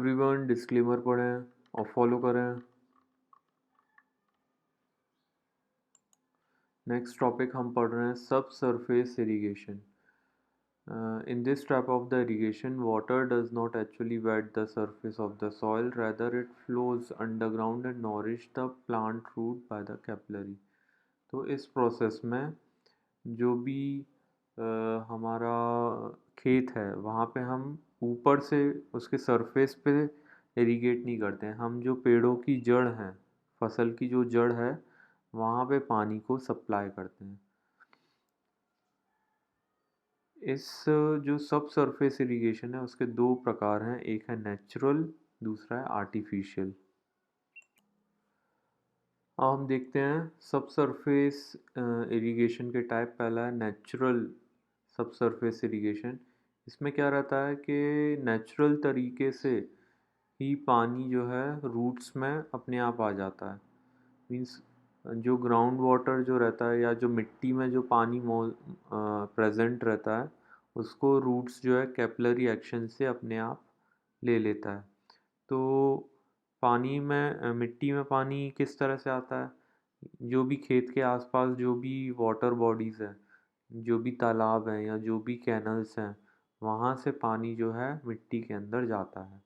Everyone, disclaimer पढ़ें और follow करें। नेक्स्ट टॉपिक हम पढ़ रहे हैं सब surface irrigation. In this type of the irrigation, water does not actually wet the surface of the soil, rather it flows underground and nourish the plant root by the capillary। तो इस process में जो भी हमारा खेत है वहाँ पे हम ऊपर से उसके सरफेस पे इरिगेट नहीं करते हैं, हम जो पेड़ों की जड़ है, फसल की जो जड़ है वहाँ पे पानी को सप्लाई करते हैं। इस जो सब सरफेस इरिगेशन है उसके दो प्रकार हैं, एक है नेचुरल, दूसरा है आर्टिफिशियल। अब हम देखते हैं सब सरफेस इरिगेशन के टाइप। पहला है नेचुरल सब सरफेस इरिगेशन। इसमें क्या रहता है कि नेचुरल तरीके से ही पानी जो है रूट्स में अपने आप आ जाता है। मीन्स जो ग्राउंड वाटर जो रहता है या जो मिट्टी में जो पानी प्रेजेंट रहता है उसको रूट्स जो है कैपिलरी एक्शन से अपने आप ले लेता है। तो पानी में मिट्टी में पानी किस तरह से आता है, जो भी खेत के आसपास जो भी वाटर बॉडीज़ हैं, जो भी तालाब हैं या जो भी कैनल्स हैं, वहाँ से पानी जो है मिट्टी के अंदर जाता है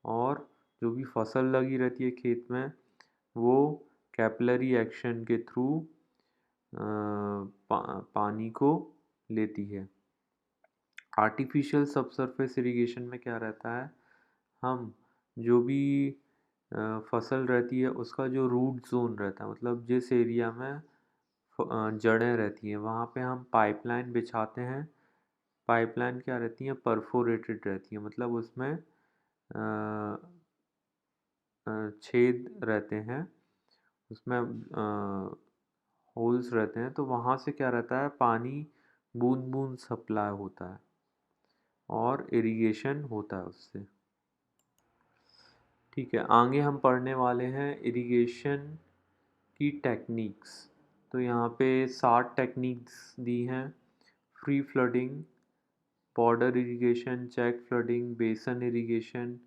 और जो भी फसल लगी रहती है खेत में वो कैपिलरी एक्शन के थ्रू पानी को लेती है। आर्टिफिशियल सबसरफेस इरिगेशन में क्या रहता है, हम जो भी फसल रहती है उसका जो रूट जोन रहता है, मतलब जिस एरिया में जड़ें रहती हैं वहाँ पे हम पाइपलाइन बिछाते हैं। पाइपलाइन क्या रहती हैं, परफोरेटेड रहती हैं, मतलब उसमें छेद रहते हैं, उसमें होल्स रहते हैं, तो वहाँ से क्या रहता है पानी बूंद बूंद सप्लाई होता है और इरिगेशन होता है उससे। ठीक है, आगे हम पढ़ने वाले हैं इरिगेशन की टेक्निक्स। तो यहाँ पे 7 टेक्निक्स दी हैं। Free flooding, border irrigation, check flooding, basin irrigation,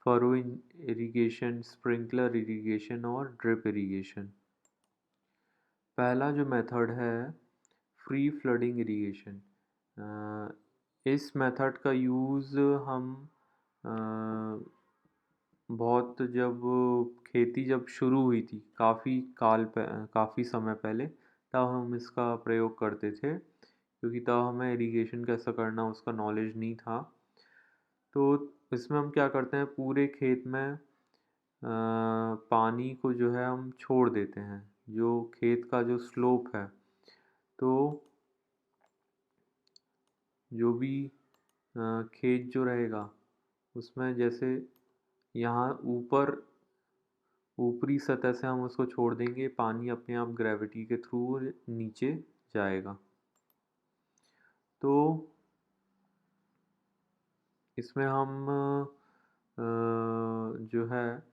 furrow irrigation, sprinkler irrigation और ड्रिप इरिगेशन। पहला जो मेथड है फ्री फ्लडिंग इरिगेशन। इस मेथड का यूज़ हम बहुत जब खेती जब शुरू हुई थी काफ़ी समय पहले, तब हम इसका प्रयोग करते थे, क्योंकि तब हमें इरिगेशन कैसे करना उसका नॉलेज नहीं था। तो इसमें हम क्या करते हैं, पूरे खेत में पानी को जो है हम छोड़ देते हैं, जो खेत का जो स्लोप है, तो जो भी खेत जो रहेगा उसमें जैसे यहाँ ऊपरी सतह से हम उसको छोड़ देंगे, पानी अपने आप ग्रेविटी के थ्रू नीचे जाएगा। तो इसमें हम जो है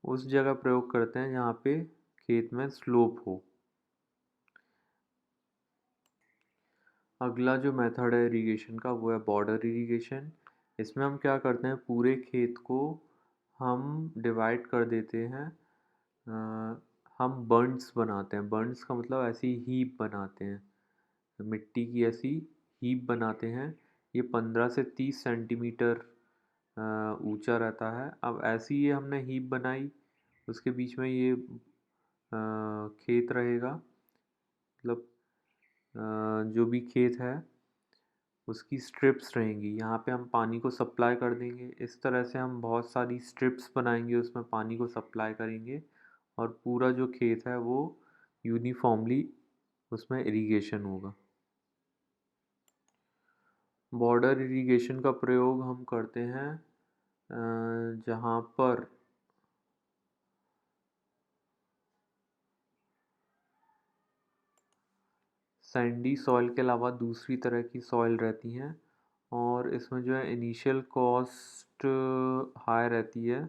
उस जगह प्रयोग करते हैं जहाँ पे खेत में स्लोप हो। अगला जो मेथड है इरिगेशन का वो है बॉर्डर इरिगेशन। इसमें हम क्या करते हैं, पूरे खेत को हम डिवाइड कर देते हैं। हम बंड्स बनाते हैं, बंड्स का मतलब ऐसी हीप बनाते हैं, मिट्टी की ऐसी हीप बनाते हैं। ये 15 से 30 सेंटीमीटर ऊंचा रहता है। अब ऐसी ये हमने हीप बनाई, उसके बीच में ये खेत रहेगा, मतलब जो भी खेत है उसकी स्ट्रिप्स रहेंगी, यहाँ पे हम पानी को सप्लाई कर देंगे। इस तरह से हम बहुत सारी स्ट्रिप्स बनाएंगे, उसमें पानी को सप्लाई करेंगे और पूरा जो खेत है वो यूनिफॉर्मली उसमें इरिगेशन होगा। बॉर्डर इरिगेशन का प्रयोग हम करते हैं जहाँ पर सैंडी सॉइल के अलावा दूसरी तरह की सॉइल रहती हैं और इसमें जो है इनिशियल कॉस्ट हाई रहती है,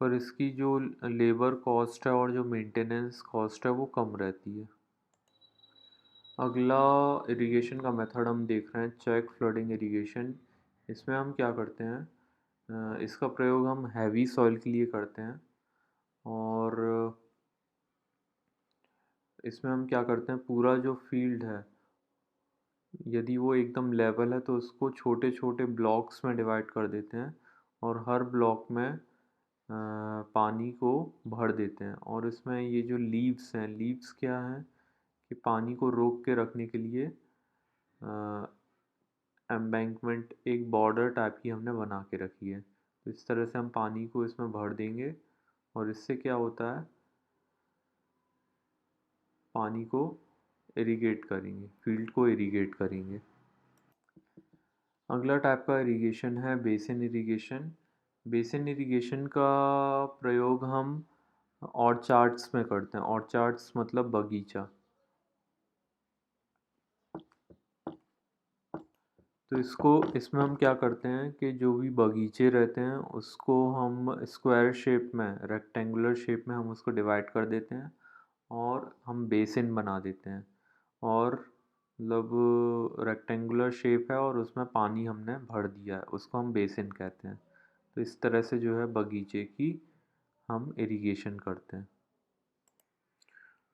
पर इसकी जो लेबर कॉस्ट है और जो मेंटेनेंस कॉस्ट है वो कम रहती है। अगला इरिगेशन का मेथड हम देख रहे हैं चेक फ्लडिंग इरिगेशन। इसमें हम क्या करते हैं, इसका प्रयोग हम हैवी सॉइल के लिए करते हैं और इसमें हम क्या करते हैं, पूरा जो फील्ड है यदि वो एकदम लेवल है तो उसको छोटे छोटे ब्लॉक्स में डिवाइड कर देते हैं और हर ब्लॉक में पानी को भर देते हैं। और इसमें ये जो लीव्स हैं, लीव्स क्या हैं कि पानी को रोक के रखने के लिए एम्बैंकमेंट, एक बॉर्डर टाइप की हमने बना के रखी है। तो इस तरह से हम पानी को इसमें भर देंगे और इससे क्या होता है, पानी को इरिगेट करेंगे, फील्ड को इरिगेट करेंगे। अगला टाइप का इरिगेशन है बेसिन इरिगेशन। बेसिन इरिगेशन का प्रयोग हम ऑर्चार्ड्स में करते हैं। ऑर्चार्ड्स मतलब बगीचा। तो इसमें हम क्या करते हैं कि जो भी बगीचे रहते हैं उसको हम स्क्वायर शेप में, रेक्टेंगुलर शेप में हम उसको डिवाइड कर देते हैं और हम बेसिन बना देते हैं। और मतलब रेक्टेंगुलर शेप है और उसमें पानी हमने भर दिया है, उसको हम बेसिन कहते हैं। तो इस तरह से जो है बगीचे की हम इरिगेशन करते हैं।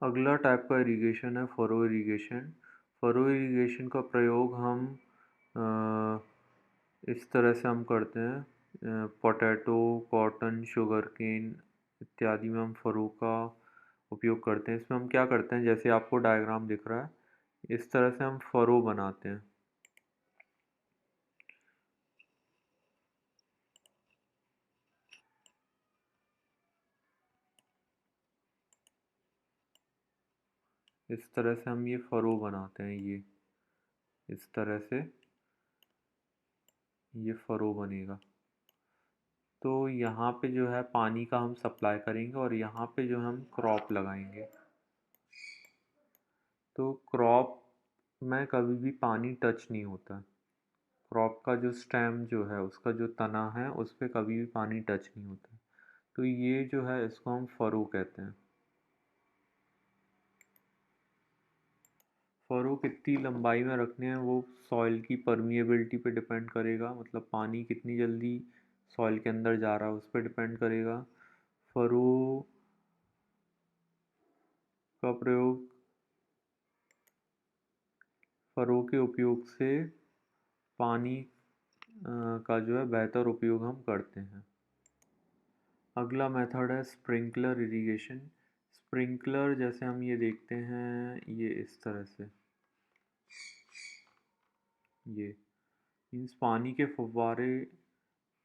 अगला टाइप का इरिगेशन है फरो इरिगेशन। फरो इरिगेशन का प्रयोग हम इस तरह से हम करते हैं, पोटैटो, कॉटन, शुगर केन इत्यादि में हम फरो का उपयोग करते हैं। इसमें हम क्या करते हैं, जैसे आपको डायग्राम दिख रहा है इस तरह से हम फरो बनाते हैं। इस तरह से हम ये फरो बनाते हैं, ये इस तरह से ये फरो बनेगा। तो यहाँ पे जो है पानी का हम सप्लाई करेंगे और यहाँ पे जो हम क्रॉप लगाएंगे। तो क्रॉप में कभी भी पानी टच नहीं होता। क्रॉप का जो स्टेम जो है, उसका जो तना है, उस पे कभी भी पानी टच नहीं होता। तो ये जो है इसको हम फरो कहते हैं। फरो कितनी लंबाई में रखने हैं वो सॉइल की परमिएबिलिटी पे डिपेंड करेगा, मतलब पानी कितनी जल्दी सॉइल के अंदर जा रहा है उस पर डिपेंड करेगा। फरो का प्रयोग, फरो के उपयोग से पानी का जो है बेहतर उपयोग हम करते हैं। अगला मेथड है स्प्रिंकलर इरिगेशन। स्प्रिंकलर जैसे हम ये देखते हैं, ये इस तरह से, ये मीन्स पानी के फव्वारे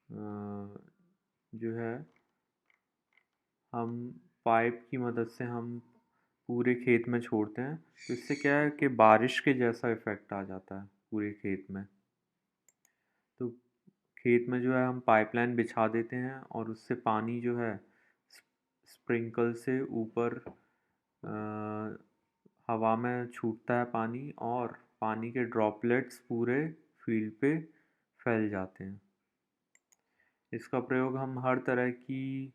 जो है हम पाइप की मदद से हम पूरे खेत में छोड़ते हैं। तो इससे क्या है कि बारिश के जैसा इफ़ेक्ट आ जाता है पूरे खेत में। तो खेत में जो है हम पाइपलाइन बिछा देते हैं और उससे पानी जो है स्प्रिंकल से ऊपर हवा में छूटता है पानी और पानी के ड्रॉपलेट्स पूरे फील्ड पे फैल जाते हैं। इसका प्रयोग हम हर तरह की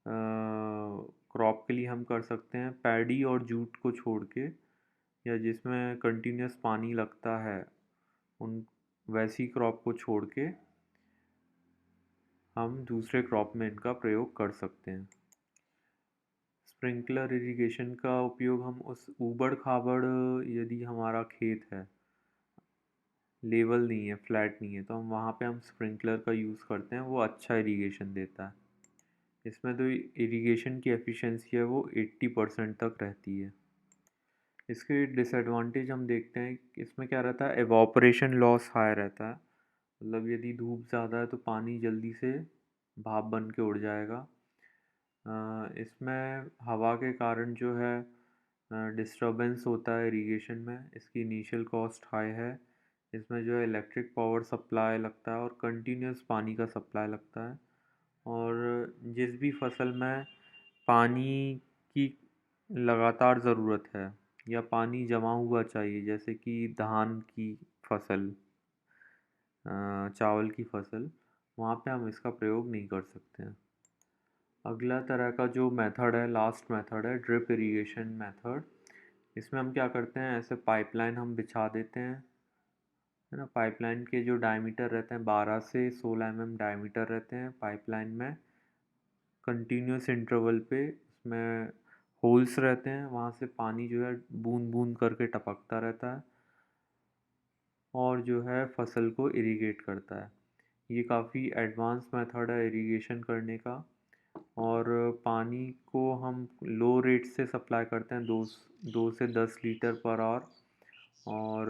क्रॉप के लिए हम कर सकते हैं, पैडी और जूट को छोड़ के, या जिसमें कंटिन्यूस पानी लगता है उन वैसी क्रॉप को छोड़ के हम दूसरे क्रॉप में इनका प्रयोग कर सकते हैं। स्प्रिंकलर इरिगेशन का उपयोग हम उस ऊबड़ खाबड़, यदि हमारा खेत है लेवल नहीं है, फ्लैट नहीं है, तो हम वहाँ पे हम स्प्रिंकलर का यूज़ करते हैं, वो अच्छा इरिगेशन देता है। इसमें तो इरिगेशन की एफिशिएंसी है वो 80% तक रहती है। इसके डिसएडवांटेज हम देखते हैं कि इसमें क्या रहता है, एवापोरेशन लॉस हाई रहता है। मतलब यदि धूप ज़्यादा है तो पानी जल्दी से भाप बन के उड़ जाएगा। इसमें हवा के कारण जो है डिस्टरबेंस होता है इरिगेशन में, इसकी इनिशियल कॉस्ट हाई है। इसमें जो है इलेक्ट्रिक पावर सप्लाई लगता है और कंटिन्यूस पानी का सप्लाई लगता है। और जिस भी फसल में पानी की लगातार ज़रूरत है या पानी जमा हुआ चाहिए, जैसे कि धान की फसल, चावल की फसल, वहाँ पे हम इसका प्रयोग नहीं कर सकते हैं। अगला तरह का जो मेथड है, लास्ट मेथड है ड्रिप इरिगेशन मेथड। इसमें हम क्या करते हैं, ऐसे पाइपलाइन हम बिछा देते हैं है ना। पाइपलाइन के जो डायमीटर रहते हैं 12 से 16 डायमीटर रहते हैं पाइपलाइन में। कंटिन्यूस इंटरवल पे उसमें होल्स रहते हैं, वहाँ से पानी जो है बूंद बूंद करके टपकता रहता है और जो है फसल को इरिगेट करता है। ये काफ़ी एडवांस मेथड है इरिगेशन करने का। और पानी को हम लो रेट से सप्लाई करते हैं, 2 से 10 लीटर पर आवर। और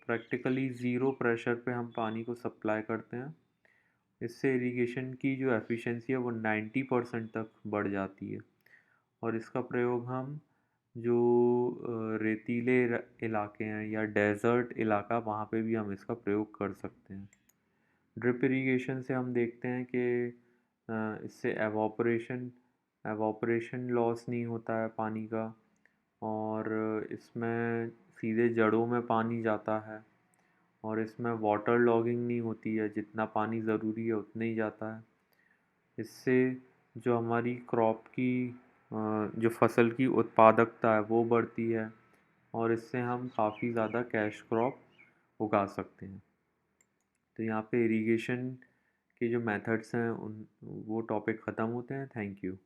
प्रैक्टिकली ज़ीरो प्रेशर पे हम पानी को सप्लाई करते हैं। इससे इरिगेशन की जो एफिशिएंसी है वो 90% तक बढ़ जाती है। और इसका प्रयोग हम जो रेतीले इलाके हैं या डेज़र्ट इलाका, वहाँ पे भी हम इसका प्रयोग कर सकते हैं। ड्रिप इरिगेशन से हम देखते हैं कि इससे एवापोरेशन एवापोरेशन लॉस नहीं होता है पानी का। और इसमें सीधे जड़ों में पानी जाता है और इसमें वाटर लॉगिंग नहीं होती है, जितना पानी ज़रूरी है उतना ही जाता है। इससे जो हमारी क्रॉप की जो फसल की उत्पादकता है वो बढ़ती है और इससे हम काफ़ी ज़्यादा कैश क्रॉप उगा सकते हैं। तो यहाँ पे इरिगेशन के जो मेथड्स हैं उन वो टॉपिक ख़त्म होते हैं। Thank you.